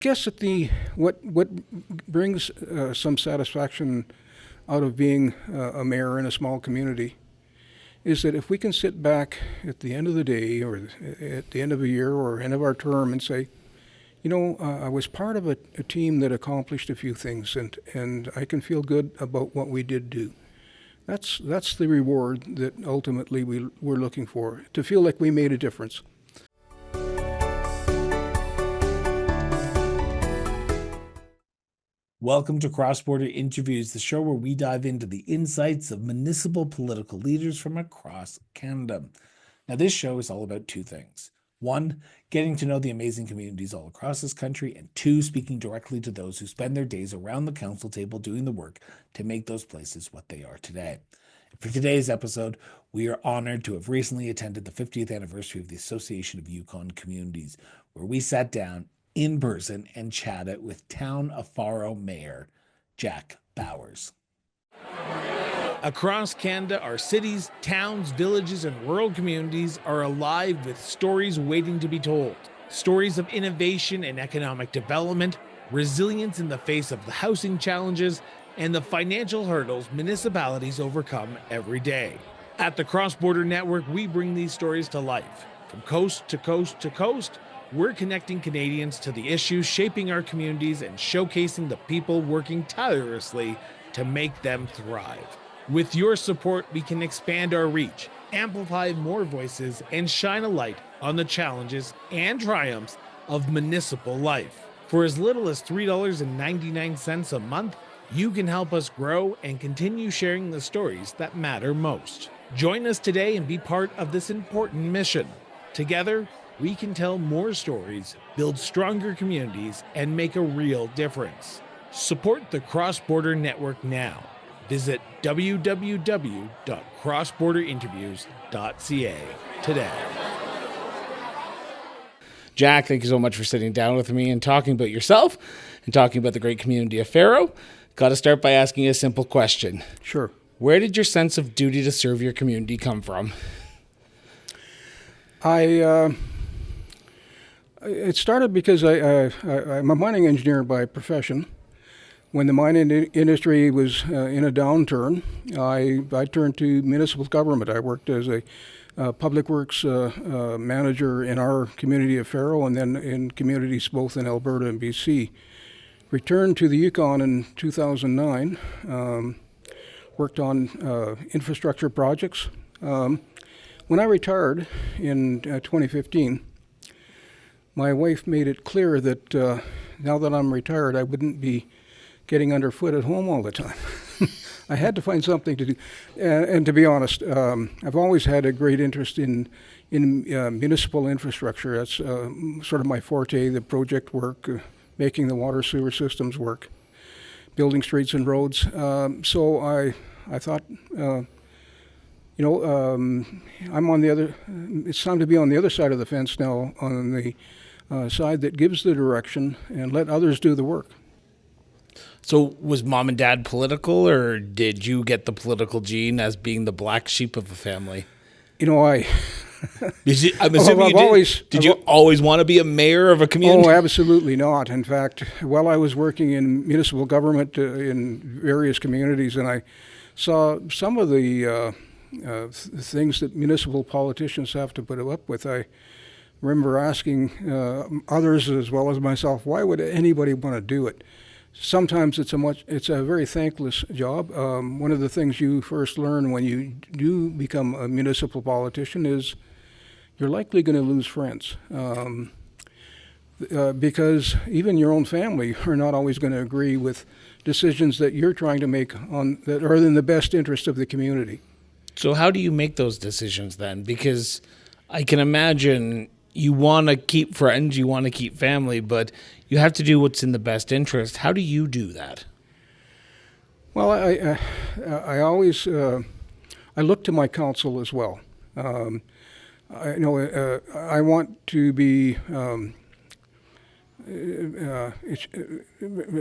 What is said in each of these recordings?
guess that what brings some satisfaction out of being a mayor in a small community is that if we can sit back at the end of the day or at the end of a year or end of our term and say, I was part of a team that accomplished a few things, and I can feel good about what we did do. That's the reward that ultimately we're looking for, to feel like we made a difference. Welcome to Cross Border Interviews, the show where we dive into the insights of municipal political leaders from across Canada. Now, this show is all about two things. One, getting to know the amazing communities all across this country, and two, speaking directly to those who spend their days around the council table doing the work to make those places what they are today. For today's episode, we are honored to have recently attended the 50th anniversary of the Association of Yukon Communities, where we sat down in person and chatted with Town of Faro Mayor Jack Bowers. Across Canada, our cities, towns, villages, and rural communities are alive with stories waiting to be told. Stories of innovation and economic development, resilience in the face of the housing challenges, and the financial hurdles municipalities overcome every day. At the Cross Border Network, we bring these stories to life. From coast to coast to coast, we're connecting Canadians to the issues shaping our communities and showcasing the people working tirelessly to make them thrive. With your support, we can expand our reach, amplify more voices, and shine a light on the challenges and triumphs of municipal life. For as little as $3.99 a month, you can help us grow and continue sharing the stories that matter most. Join us today and be part of this important mission. Together, we can tell more stories, build stronger communities, and make a real difference. Support the Cross Border Network now. Visit www.crossborderinterviews.ca today. Jack, thank you so much for sitting down with me and talking about yourself and talking about the great community of Faro. Got to start by asking a simple question. Sure. Where did your sense of duty to serve your community come from? It started because I'm a mining engineer by profession. When the mining industry was in a downturn, I turned to municipal government. I worked as a public works manager in our community of Faro and then in communities both in Alberta and BC. Returned to the Yukon in 2009, worked on infrastructure projects. When I retired in 2015, my wife made it clear that now that I'm retired, I wouldn't be getting underfoot at home all the time. I had to find something to do. And to be honest, I've always had a great interest in municipal infrastructure. That's sort of my forte, the project work, making the water sewer systems work, building streets and roads. So I thought, I'm on the other, it's time to be on the other side of the fence now, on the side that gives the direction and let others do the work. So was mom and dad political, or did you get the political gene as being the black sheep of the family? I'm assuming did you always want to be a mayor of a community? Oh, absolutely not. In fact, while I was working in municipal government in various communities, and I saw some of the things that municipal politicians have to put up with, I remember asking others as well as myself, why would anybody want to do it? Sometimes it's a very thankless job. One of the things you first learn when you do become a municipal politician is you're likely going to lose friends, because even your own family are not always going to agree with decisions that you're trying to make that are in the best interest of the community. So how do you make those decisions then? Because I can imagine you want to keep friends, you want to keep family, but you have to do what's in the best interest. How do you do that? Well, I always I look to my counsel as well. I want to be the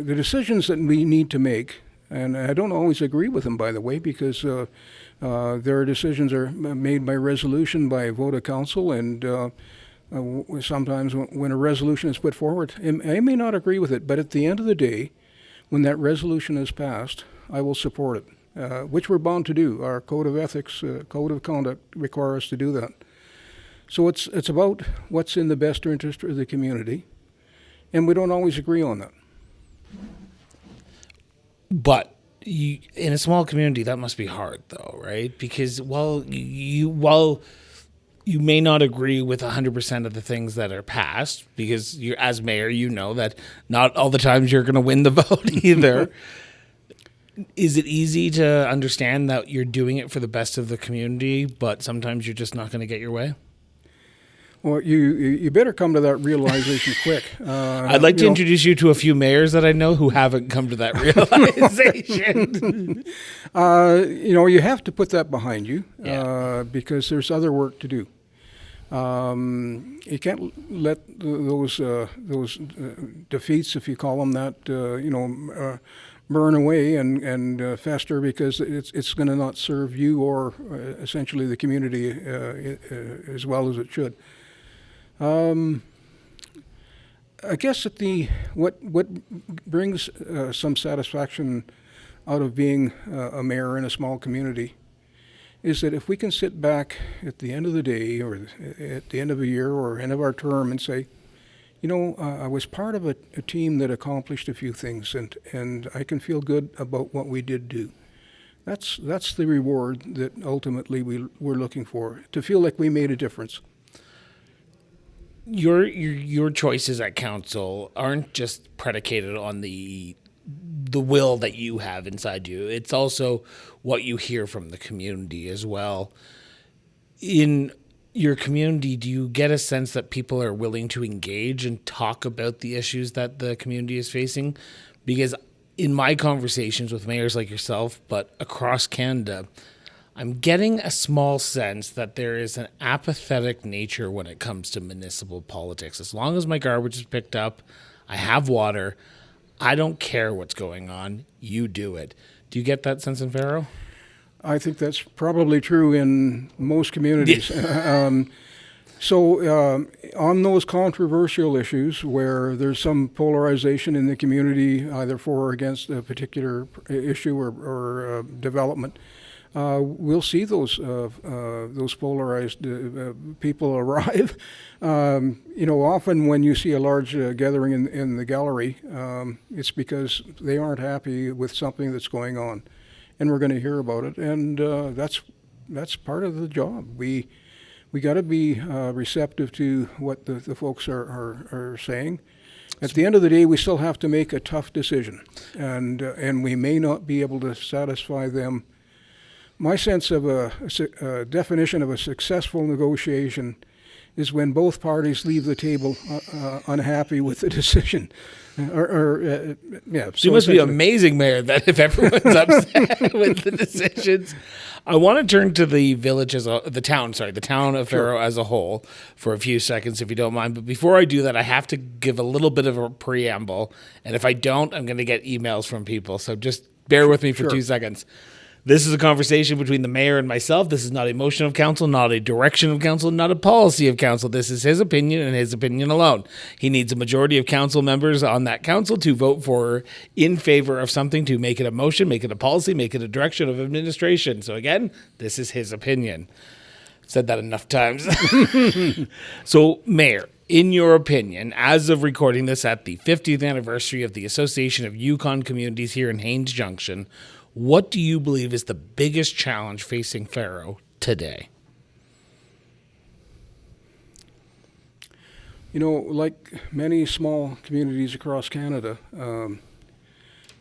decisions that we need to make, and I don't always agree with them, by the way, because their decisions are made by resolution, by vote of council, and Sometimes when a resolution is put forward, I may not agree with it, but at the end of the day, when that resolution is passed, I will support it, which we're bound to do. Our code of ethics, code of conduct require us to do that. So it's about what's in the best interest of the community, and we don't always agree on that. But in a small community, that must be hard, though, right? Because while you may not agree with 100% of the things that are passed, because you're, as mayor, you know that not all the times you're going to win the vote either. Is it easy to understand that you're doing it for the best of the community, but sometimes you're just not going to get your way? Well, you better come to that realization quick. I'd like to introduce you to a few mayors that I know who haven't come to that realization. You have to put that behind you, Yeah. because there's other work to do. You can't let those defeats, if you call them that, burn away and fester, because it's going to not serve you or essentially the community as well as it should. I guess what brings some satisfaction out of being a mayor in a small community is that if we can sit back at the end of the day or at the end of a year or end of our term and say, I was part of a team that accomplished a few things, and I can feel good about what we did do. That's the reward that ultimately we're looking for, to feel like we made a difference. Your choices at council aren't just predicated on the will that you have inside you. It's also what you hear from the community as well. In your community, do you get a sense that people are willing to engage and talk about the issues that the community is facing? Because in my conversations with mayors like yourself, but across Canada, I'm getting a small sense that there is an apathetic nature when it comes to municipal politics. As long as my garbage is picked up, I have water, I don't care what's going on, you do it. Do you get that sense in Faro? I think that's probably true in most communities. So on those controversial issues where there's some polarization in the community, either for or against a particular issue or development, we'll see those polarized people arrive. Often when you see a large gathering in the gallery, it's because they aren't happy with something that's going on, and we're going to hear about it. And that's part of the job. We got to be receptive to what the folks are saying. At the end of the day, we still have to make a tough decision, and we may not be able to satisfy them. My sense of a definition of a successful negotiation is when both parties leave the table unhappy with the decision. So you must be amazing, Mayor, that if everyone's upset with the decisions. I want to turn to the village the town of Faro as a whole for a few seconds, if you don't mind. But before I do that, I have to give a little bit of a preamble. And if I don't, I'm going to get emails from people. So just bear with me for 2 seconds. This is a conversation between the mayor and myself. This is not a motion of council, not a direction of council, not a policy of council. This is his opinion and his opinion alone. He needs a majority of council members on that council to vote for in favor of something, to make it a motion, make it a policy, make it a direction of administration. So again, this is his opinion. Said that enough times. So, Mayor, in your opinion, as of recording this at the 50th anniversary of the Association of Yukon Communities here in Haines Junction, what do you believe is the biggest challenge facing Faro today? Like many small communities across Canada,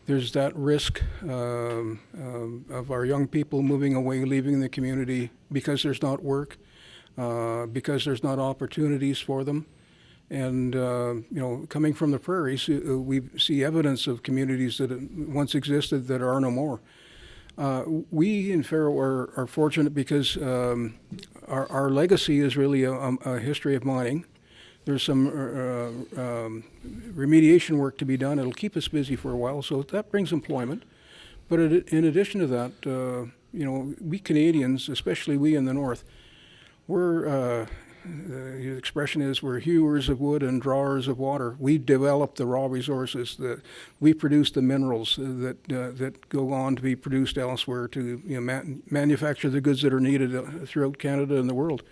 there's that risk of our young people moving away, leaving the community because there's not work, because there's not opportunities for them. And, coming from the prairies, we see evidence of communities that once existed that are no more. We in Faro are fortunate because our legacy is really a history of mining. There's some remediation work to be done. It'll keep us busy for a while, so that brings employment. But in addition to that, we Canadians, especially we in the north, we're the expression is we're hewers of wood and drawers of water. We develop the raw resources. We produce the minerals that go on to be produced elsewhere to manufacture the goods that are needed throughout Canada and the world.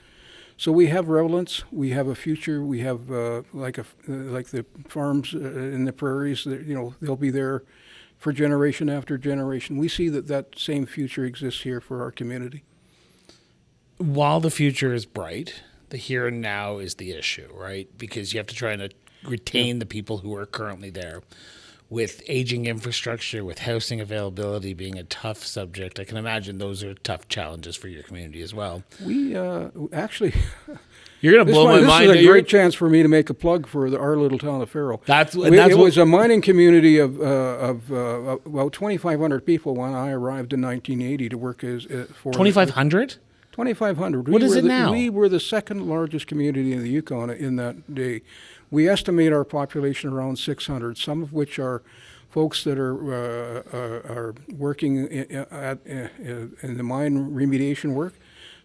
So we have relevance. We have a future. We have like the farms in the prairies. They'll be there for generation after generation. We see that same future exists here for our community. While the future is bright, the here and now is the issue, right? Because you have to try and retain the people who are currently there. With aging infrastructure, with housing availability being a tough subject, I can imagine those are tough challenges for your community as well. We actually... You're going to blow my mind. This is a great chance for me to make a plug for our little town of Faro. It was a mining community of about 2,500 people when I arrived in 1980 to work for... 2,500? 2,500. What is it now? We were the second largest community in the Yukon in that day. We estimate our population around 600, some of which are folks that are working in the mine remediation work.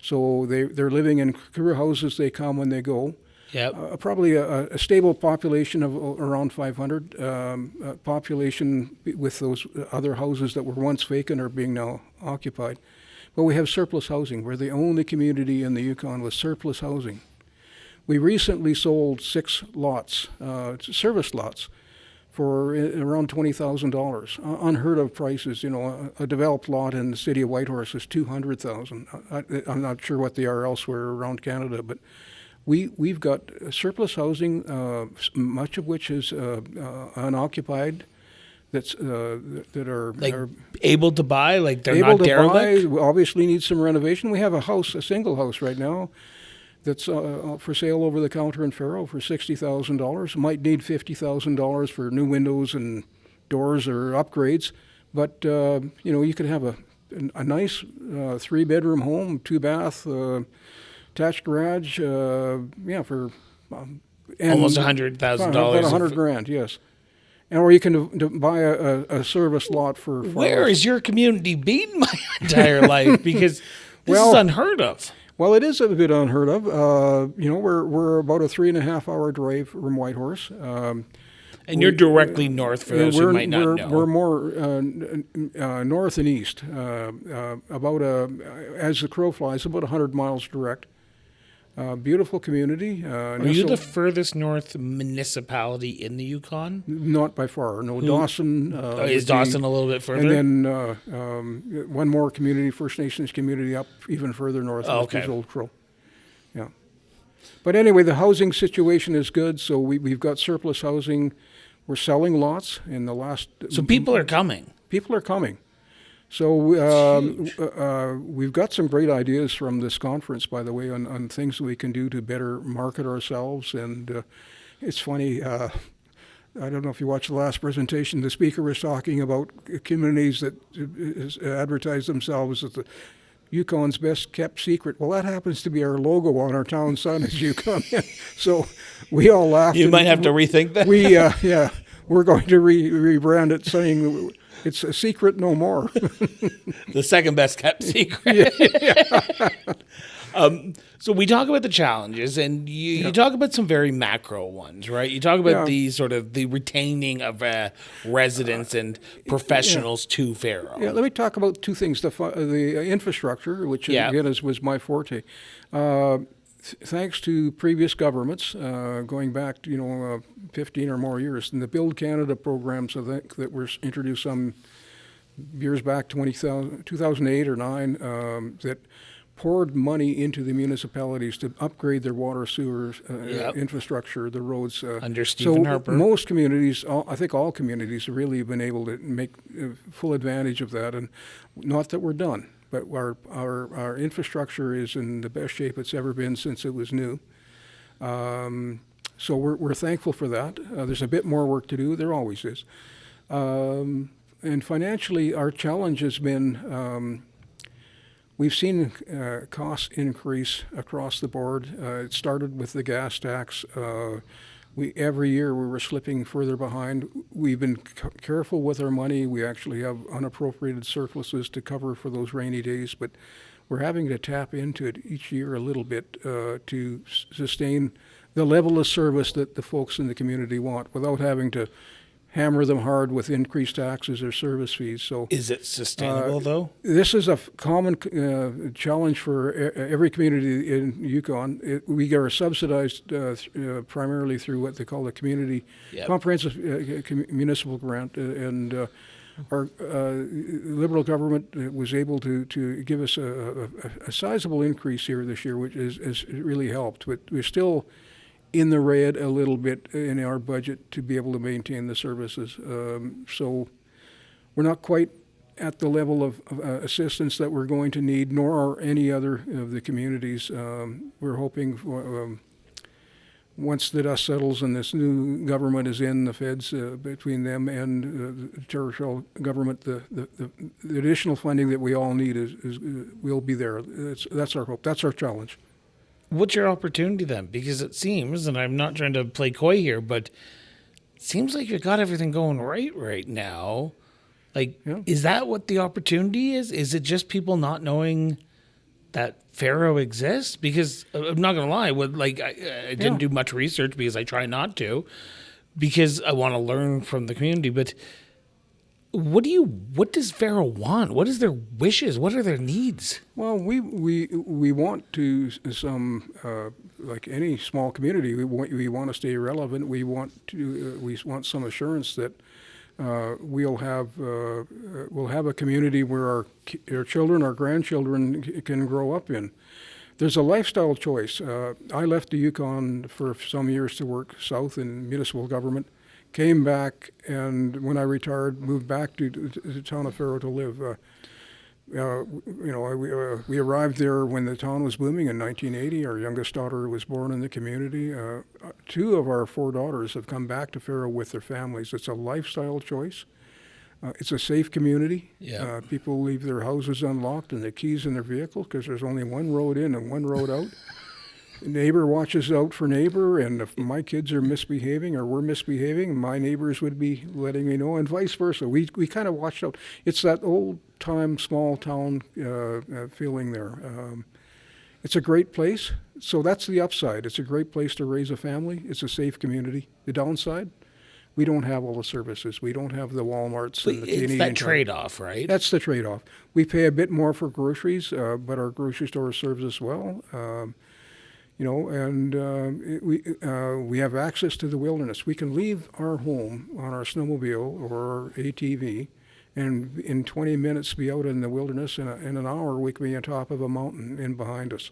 So they're living in crew houses. They come when they go. Yep. Probably a stable population of around 500. Population with those other houses that were once vacant are being now occupied. But we have surplus housing. We're the only community in the Yukon with surplus housing. We recently sold 6 lots, service lots, for around $20,000. Unheard of prices. A developed lot in the city of Whitehorse is $200,000. I'm not sure what they are elsewhere around Canada, but we've got surplus housing, much of which is unoccupied. That are able to buy, like they're able not to derelict. buy. We obviously need some renovation. We have a single house right now that's for sale over the counter in Faro for $60,000. Might need $50,000 for new windows and doors or upgrades, but you could have a nice 3-bedroom home, 2-bath, attached garage. For Almost $100,000. About $100,000, yes. Or you can buy a service lot for... Where is your community been my entire life? Because this is unheard of. Well, it is a bit unheard of. We're about a 3.5-hour drive from Whitehorse. And you're directly north for those who might not know. We're more north and east. As the crow flies, about 100 miles direct. Beautiful community. Are you the furthest north municipality in the Yukon? Not by far. No, Dawson. Is Dawson a little bit further? And then one more community, First Nations community, up even further north. Okay. Old Crow. Yeah. But anyway, the housing situation is good. So we've got surplus housing. We're selling lots in the last. So people are coming. People are coming. So we've got some great ideas from this conference, by the way, on things that we can do to better market ourselves. And it's funny, I don't know if you watched the last presentation, the speaker was talking about communities that advertise themselves as the Yukon's best kept secret. Well, that happens to be our logo on our town sign as Yukon. So we all laughed. You might have to rethink that. We're going to rebrand it saying... It's a secret no more. The second best kept secret. So we talk about the challenges, and you talk about some very macro ones, right? You talk about the sort of the retaining of residents and professionals to Faro. Yeah, let me talk about 2 things. The infrastructure, which again was my forte. Thanks to previous governments, going back to 15 or more years, and the Build Canada programs, I think, that were introduced some years back, 2008 or 9, that poured money into the municipalities to upgrade their water, sewer infrastructure, the roads. Under Stephen Harper. Most communities, I think all communities, have really been able to make full advantage of that, and not that we're done. But our infrastructure is in the best shape it's ever been since it was new. So we're thankful for that. There's a bit more work to do. There always is. And financially, our challenge has been we've seen costs increase across the board. It started with the gas tax. Every year we were slipping further behind. We've been careful with our money. We actually have unappropriated surpluses to cover for those rainy days, but we're having to tap into it each year a little bit to sustain the level of service that the folks in the community want without having to hammer them hard with increased taxes or service fees. So Is it sustainable though? this is a common challenge for every community in Yukon. We are subsidized primarily through what they call the community Yep. comprehensive municipal grant, and our Liberal government was able to give us a sizable increase here this year, which has really helped. But we're still in the red a little bit in our budget to be able to maintain the services. So we're not quite at the level of assistance that we're going to need, nor are any other of the communities. We're hoping for, once the dust settles and this new government is in, the feds, between them and the territorial government, the additional funding that we all need will be there. That's our hope. That's our challenge. What's your opportunity then? Because it seems, and I'm not trying to play coy here, but it seems like you've got everything going right now. Like, Yeah. Is that what the opportunity is? Is it just people not knowing that Faro exists? Because I'm not going to lie, I didn't do much research because I try not to, because I want to learn from the community. But what does Faro want? What is their wishes? What are their needs? Well, we want to like any small community, we want to stay relevant. We want some assurance that we'll have a community where our children, our grandchildren can grow up in. There's a lifestyle choice. I left the Yukon for some years to work south in municipal government. Came back, and when I retired, moved back to the town of Faro to live. We arrived there when the town was booming in 1980. Our youngest daughter was born in the community. 2 of our 4 daughters have come back to Faro with their families. It's a lifestyle choice. It's a safe community. Yeah. People leave their houses unlocked and the keys in their vehicle because there's only one road in and one road out. Neighbor watches out for neighbor, and if my kids are misbehaving or we're misbehaving, my neighbors would be letting me know, and vice versa. We kind of watched out. It's that old-time small town feeling there. It's a great place, so that's the upside. It's a great place to raise a family. It's a safe community. The downside, we don't have all the services. We don't have the Walmarts and the It's Canadian. that trade-off, right? That's the trade-off. We pay a bit more for groceries, but our grocery store serves us well. We have access to the wilderness. We can leave our home on our snowmobile or our ATV, and in 20 minutes be out in the wilderness. In an hour, we can be on top of a mountain in behind us.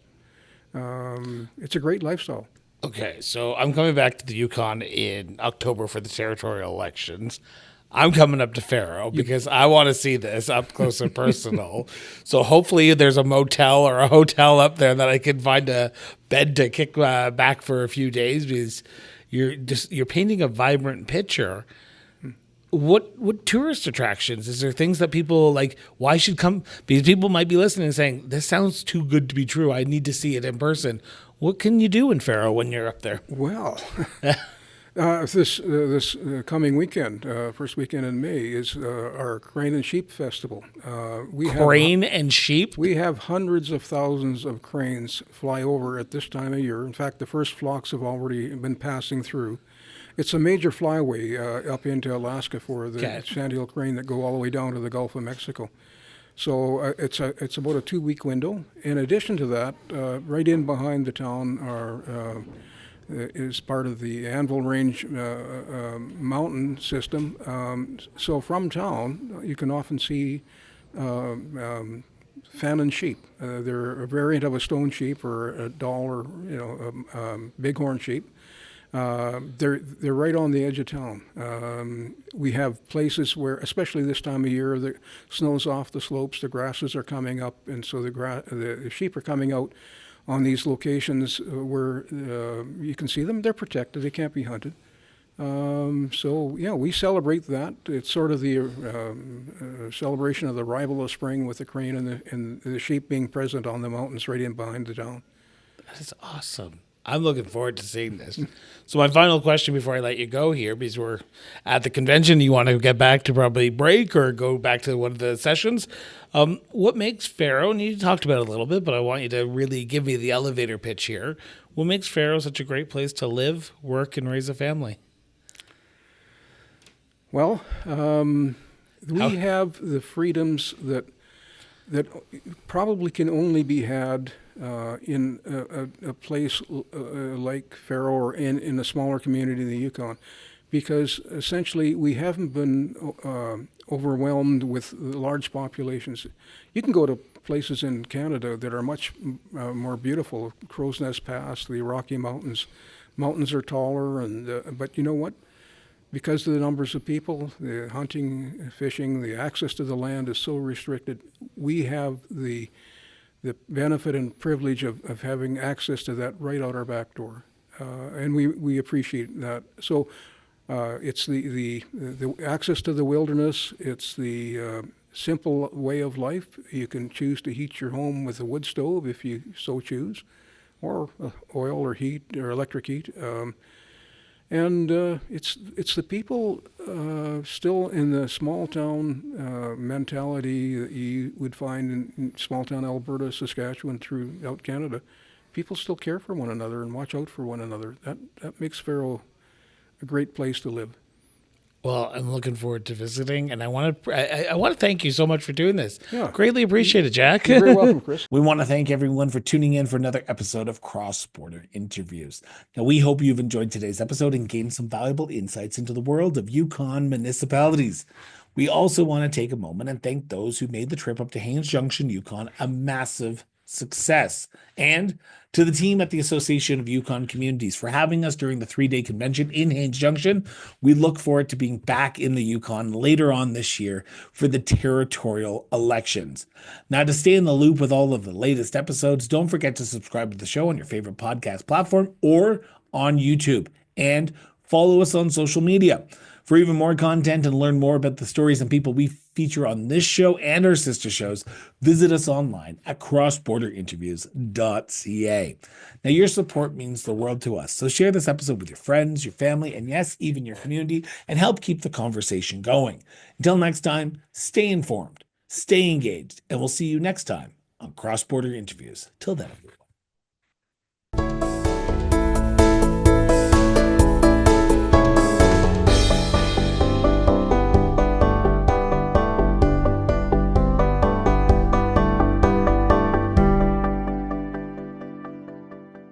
It's a great lifestyle. Okay, so I'm coming back to the Yukon in October for the territorial elections. I'm coming up to Faro because I want to see this up close and personal. So hopefully there's a motel or a hotel up there that I can find a bed to kick back for a few days, because you're painting a vibrant picture. What tourist attractions? Is there things that people like? Why should come? Because people might be listening and saying, "This sounds too good to be true. I need to see it in person." What can you do in Faro when you're up there? Well, this coming weekend, first weekend in May, is our Crane and Sheep Festival. Crane and sheep? We have hundreds of thousands of cranes fly over at this time of year. In fact, the first flocks have already been passing through. It's a major flyway up into Alaska for the Sandhill crane that go all the way down to the Gulf of Mexico. So it's about a 2-week window. In addition to that, right in behind the town is part of the Anvil Range mountain system. So from town, you can often see Fannin sheep. They're a variant of a stone sheep or a doll or bighorn sheep. They're right on the edge of town. We have places where, especially this time of year, the snow's off the slopes, the grasses are coming up, and so the sheep are coming out on these locations where you can see them. They're protected; they can't be hunted. We celebrate that. It's sort of the celebration of the arrival of spring with the crane and the sheep being present on the mountains right in behind the town. That is awesome. I'm looking forward to seeing this. So my final question before I let you go here, because we're at the convention, you want to get back to probably break or go back to one of the sessions. What makes Faro, and you talked about it a little bit, but I want you to really give me the elevator pitch here. What makes Faro such a great place to live, work, and raise a family? Well, we have the freedoms that probably can only be had in a place like Faro or in a smaller community in the Yukon, because essentially we haven't been overwhelmed with large populations. You can go to places in Canada that are much more beautiful. Crow's Nest Pass, the Rocky Mountains. Mountains are taller, but you know what? Because of the numbers of people, the hunting, fishing, the access to the land is so restricted. We have the benefit and privilege of having access to that right out our back door, and we appreciate that. So it's the access to the wilderness. It's the simple way of life. You can choose to heat your home with a wood stove if you so choose, or oil or heat or electric heat. And it's the people still in the small town mentality that you would find in small town Alberta, Saskatchewan, throughout Canada. People still care for one another and watch out for one another. That makes Faro a great place to live. Well, I'm looking forward to visiting, and I want to thank you so much for doing this. Yeah. Greatly appreciate it, Jack. You're very welcome, Chris. We want to thank everyone for tuning in for another episode of Cross Border Interviews. Now, we hope you've enjoyed today's episode and gained some valuable insights into the world of Yukon municipalities. We also want to take a moment and thank those who made the trip up to Haines Junction, Yukon, a massive success. And to the team at the Association of Yukon Communities for having us during the 3-day convention in Haines Junction. We look forward to being back in the Yukon later on this year for the territorial elections. Now, to stay in the loop with all of the latest episodes, don't forget to subscribe to the show on your favorite podcast platform or on YouTube, and follow us on social media. For even more content and learn more about the stories and people we feature on this show and our sister shows, visit us online at crossborderinterviews.ca. Now, your support means the world to us, so share this episode with your friends, your family, and yes, even your community, and help keep the conversation going. Until next time, stay informed, stay engaged, and we'll see you next time on Cross Border Interviews. Till then.